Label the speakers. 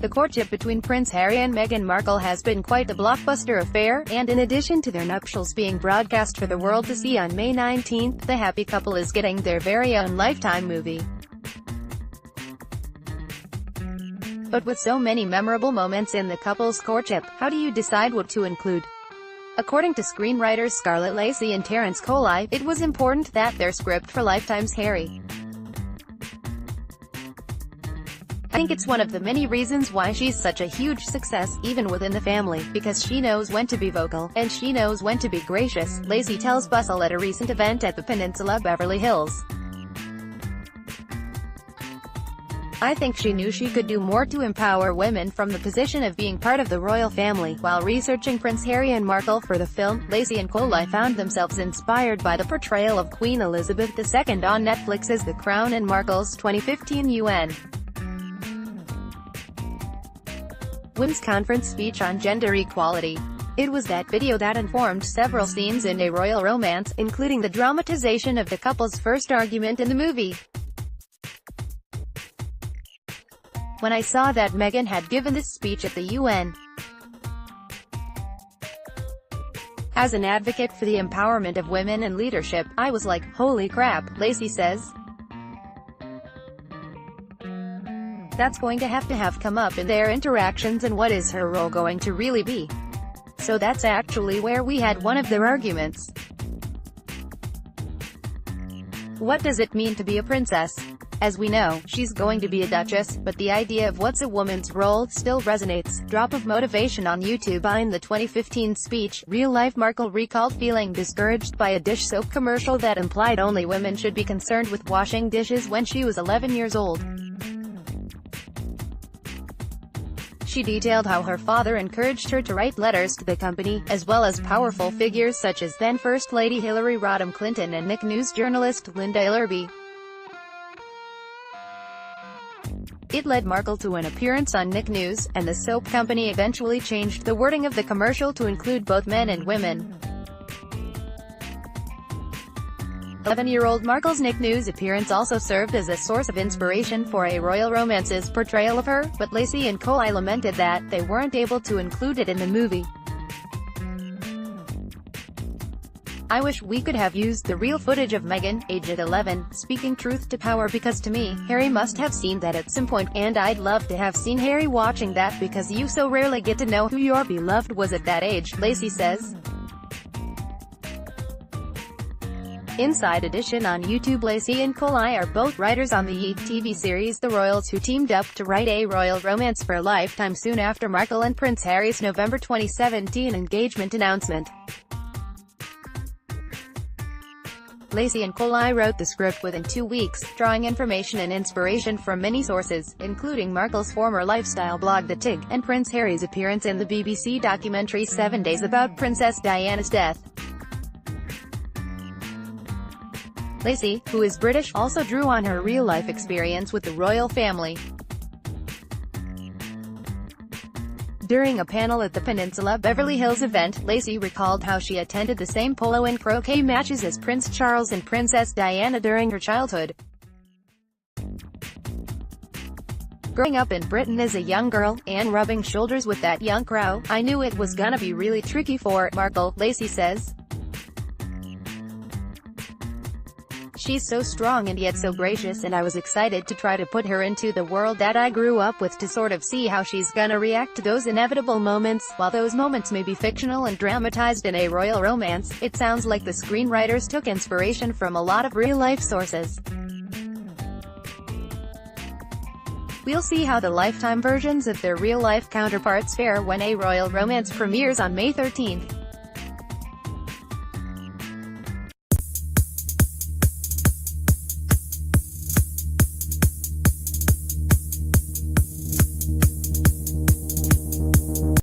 Speaker 1: The courtship between Prince Harry and Meghan Markle has been quite the blockbuster affair, and in addition to their nuptials being broadcast for the world to see on May 19, the happy couple is getting their very own Lifetime movie. But with so many memorable moments in the couple's courtship, how do you decide what to include? According to screenwriters Scarlett, Lacey and Terrence, Coli, it was important that their script for Lifetime's Harry. I think it's one of the many reasons why she's such a huge success, even within the family, because she knows when to be vocal, and she knows when to be gracious, Lacey tells Bustle at a recent event at the Peninsula Beverly Hills. I think she knew she could do more to empower women from the position of being part of the royal family. While researching Prince Harry and Markle for the film, Lacey and Coli found themselves inspired by the portrayal of Queen Elizabeth II on Netflix's The Crown and Markle's 2015 UN Women's Conference speech on gender equality. It was that video that informed several scenes in a royal romance, including the dramatization of the couple's first argument in the movie. When I saw that Meghan had given this speech at the UN as an advocate for the empowerment of women and leadership, I was like, holy crap, Lacey says. That's going to have come up in their interactions, and what is her role going to really be? So that's actually where we had one of their arguments. What does it mean to be a princess? As we know, she's going to be a duchess, but the idea of what's a woman's role still resonates. Drop of motivation on YouTube. In the 2015 speech, real-life Markle recalled feeling discouraged by a dish soap commercial that implied only women should be concerned with washing dishes when she was 11 years old. She detailed how her father encouraged her to write letters to the company, as well as powerful figures such as then First Lady Hillary Rodham Clinton and Nick News journalist Linda Illerby. It led Markle to an appearance on Nick News, and the soap company eventually changed the wording of the commercial to include both men and women. 11-year-old Markle's Nick News appearance also served as a source of inspiration for a royal romance's portrayal of her, but Lacey and Coli lamented that they weren't able to include it in the movie. I wish we could have used the real footage of Meghan, aged 11, speaking truth to power, because to me, Harry must have seen that at some point, and I'd love to have seen Harry watching that because you so rarely get to know who your beloved was at that age, Lacey says. Inside Edition on YouTube. Lacey and Coli are both writers on the TV series The Royals, who teamed up to write a royal romance for Lifetime soon after Markle and Prince Harry's November 2017 engagement announcement. Lacey and Coli wrote the script within 2 weeks, drawing information and inspiration from many sources, including Markle's former lifestyle blog The Tig, and Prince Harry's appearance in the BBC documentary 7 Days about Princess Diana's death. Lacey, who is British, also drew on her real-life experience with the royal family. During a panel at the Peninsula Beverly Hills event, Lacey recalled how she attended the same polo and croquet matches as Prince Charles and Princess Diana during her childhood. Growing up in Britain as a young girl, and rubbing shoulders with that young crowd, I knew it was gonna be really tricky for Markle, Lacey says. She's so strong and yet so gracious, and I was excited to try to put her into the world that I grew up with to sort of see how she's gonna react to those inevitable moments. While those moments may be fictional and dramatized in a royal romance, it sounds like the screenwriters took inspiration from a lot of real-life sources. We'll see how the Lifetime versions of their real-life counterparts fare when a royal romance premieres on May 13.